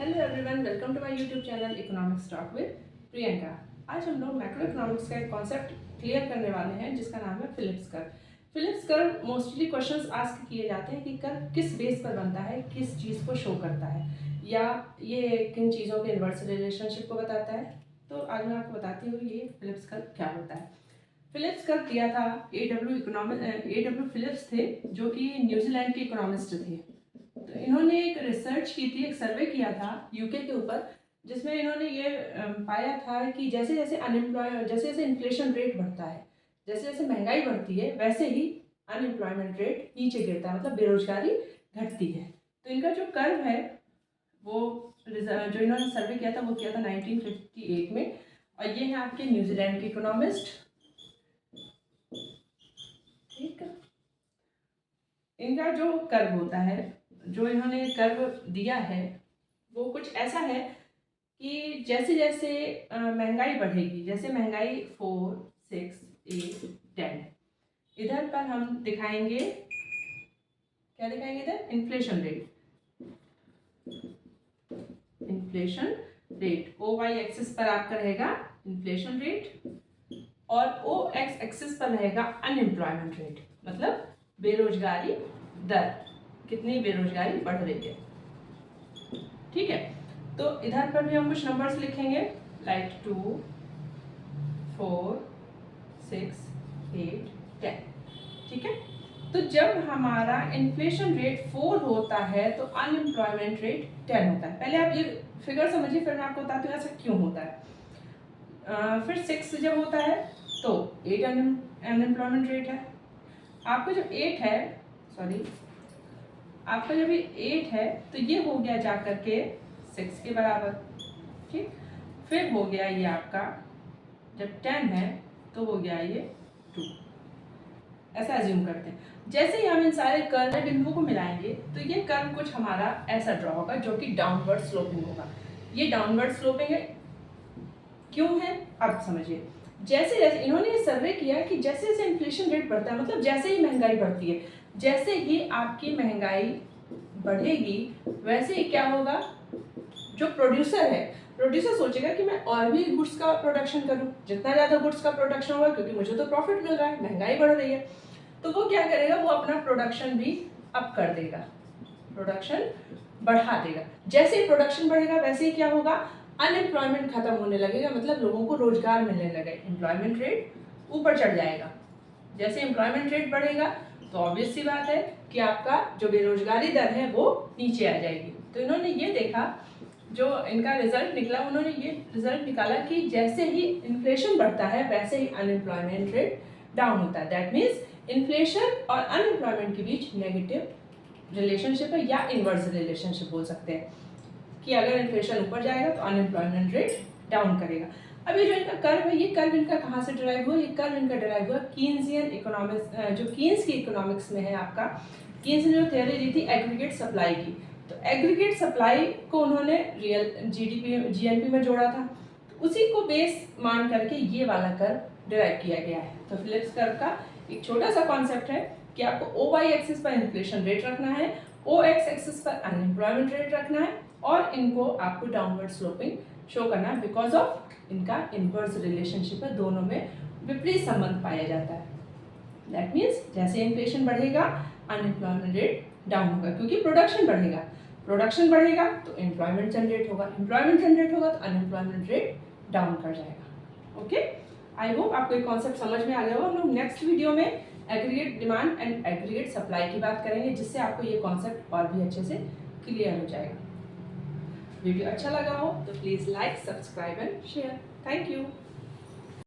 Hello everyone, welcome to my YouTube channel economics talk with Priyanka. आज हम लोग macro economics का एक कॉन्सेप्ट क्लियर करने वाले हैं जिसका नाम है Phillips curve. Phillips curve mostly questions ask किए जाते हैं कि कर्व किस बेस पर बनता है, किस चीज़ को शो करता है, या ये किन चीज़ों के इन्वर्स रिलेशनशिप को बताता है। तो आज मैं आपको बताती हूँ ये फिलिप्स कर्व क्या होता है। फिलिप्स कर्व दिया था A.W. फिलिप्स थे, जो कि न्यूजीलैंड के इकोनॉमिस्ट थे। तो इन्होंने एक रिसर्च की थी, एक सर्वे किया था यूके के ऊपर, जिसमें इन्होंने ये पाया था कि जैसे जैसे इन्फ्लेशन रेट बढ़ता है, जैसे जैसे महंगाई बढ़ती है, वैसे ही अनएम्प्लॉयमेंट रेट नीचे गिरता है, मतलब बेरोजगारी घटती है। तो इनका जो कर्व है वो जो इन्होंने सर्वे किया था वो किया था 1958 में, और ये है आपके न्यूजीलैंड के इकोनॉमिस्ट। ठीक है, इनका जो कर्व होता है, जो इन्होंने कर्व दिया है, वो कुछ ऐसा है कि जैसे जैसे महंगाई बढ़ेगी, जैसे महंगाई 4, 6, 8, 10, इधर पर हम दिखाएंगे, क्या दिखाएंगे इधर? Inflation rate. Inflation rate O Y axis पर आपका रहेगा इन्फ्लेशन रेट, और ओ एक्स एक्सिस पर रहेगा अनएम्प्लॉयमेंट रेट, मतलब बेरोजगारी दर, कितनी बेरोजगारी बढ़ रही है। ठीक है, तो इधर पर भी हम कुछ नंबर्स लिखेंगे, लाइक 2, 4, 6, 8, 10। ठीक है, तो जब हमारा इन्फ्लेशन रेट 4 होता है तो अनएम्प्लॉयमेंट रेट 10 होता है। पहले आप ये फिगर समझिए, फिर मैं आपको बताती हूँ ऐसा क्यों होता है। फिर 6 जब होता है तो 8 अनएम्प्लॉयमेंट रेट है। आपका जब 8 है, सॉरी, आपका जब ये 8 है तो ये हो गया जा करके 6 के बराबर। ठीक, फिर हो गया ये आपका, जब 10 है तो हो गया ये 2। ऐसा एज्यूम करते हैं। जैसे ही हम इन सारे कर्व बिंदुओं को मिलाएंगे तो ये कर्व कुछ हमारा ऐसा ड्रॉ होगा, जो कि डाउनवर्ड स्लोपिंग होगा। ये डाउनवर्ड स्लोपिंग है, क्यों है अब समझिए। जैसे जैसे इन्होंने ये सर्वे किया कि जैसे जैसे इन्फ्लेशन रेट बढ़ता है, मतलब जैसे ही महंगाई बढ़ती है, जैसे ही आपकी महंगाई बढ़ेगी, वैसे ही क्या होगा, जो प्रोड्यूसर है, प्रोड्यूसर सोचेगा कि मैं और भी गुड्स का प्रोडक्शन करूं। जितना ज़्यादा गुड्स का प्रोडक्शन होगा, क्योंकि मुझे तो प्रॉफिट मिल रहा है, महंगाई बढ़ रही है, तो वो क्या करेगा, वो अपना प्रोडक्शन भी अप कर देगा, प्रोडक्शन बढ़ा देगा। जैसे ही प्रोडक्शन बढ़ेगा वैसे ही क्या होगा, अनएम्प्लॉयमेंट खत्म होने लगेगा, मतलब लोगों को रोजगार मिलने लगेगा, एम्प्लॉयमेंट रेट ऊपर चढ़ जाएगा। जैसे एम्प्लॉयमेंट रेट बढ़ेगा तो ऑब्वियस सी बात है कि आपका जो बेरोजगारी दर है वो नीचे आ जाएगी। तो इन्होंने ये देखा, जो इनका रिजल्ट निकला, उन्होंने ये रिजल्ट निकाला कि जैसे ही इन्फ्लेशन बढ़ता है वैसे ही अनएम्प्लॉयमेंट रेट डाउन होता है। दैट मीन्स इन्फ्लेशन और अनएम्प्लॉयमेंट के बीच नेगेटिव रिलेशनशिप है, या इनवर्स रिलेशनशिप बोल सकते हैं, कि अगर इन्फ्लेशन ऊपर जाएगा तो अनएम्प्लॉयमेंट रेट डाउन करेगा। अब ये जो इनका कर्व है, ये कर्व इनका कहाँ से डिराइव हुआ? ये कर्व इनका डिराइव हुआ कीन्सियन इकोनॉमिक्स, जो कीन्स की इकोनॉमिक्स में है आपका। कीन्स ने जो थ्योरी दी थी एग्रीगेट सप्लाई की, तो एग्रीगेट सप्लाई को उन्होंने रियल जीएनपी में जोड़ा था, तो उसी को बेस मान करके ये वाला कर्व डिराइव किया गया है। तो फिलिप्स कर्व का एक छोटा सा कॉन्सेप्ट है कि आपको ओ वाई एक्सिस पर इन्फ्लेशन रेट रखना है, ओ एक्स एक्सिस पर अनएम्प्लॉयमेंट रेट रखना है, और इनको आपको डाउनवर्ड स्लोपिंग शो करना है, बिकॉज ऑफ इनका इनवर्स रिलेशनशिप है, दोनों में विपरीत संबंध पाया जाता है। दैट मीन्स जैसे इन्फ्लेशन बढ़ेगा अनएम्प्लॉयमेंट रेट डाउन होगा, क्योंकि प्रोडक्शन बढ़ेगा, प्रोडक्शन बढ़ेगा तो एम्प्लॉयमेंट जनरेट होगा, एम्प्लॉयमेंट जनरेट होगा तो अनएम्प्लॉयमेंट रेट डाउन कर जाएगा। ओके, आई होप आपको एक कॉन्सेप्ट समझ में आ गया होगा। हम लोग नेक्स्ट वीडियो में aggregate demand and aggregate supply की बात करेंगे, जिससे आपको ये कॉन्सेप्ट और भी अच्छे से क्लियर हो जाएगा। वीडियो अच्छा लगा हो तो please like, subscribe and share. Thank you.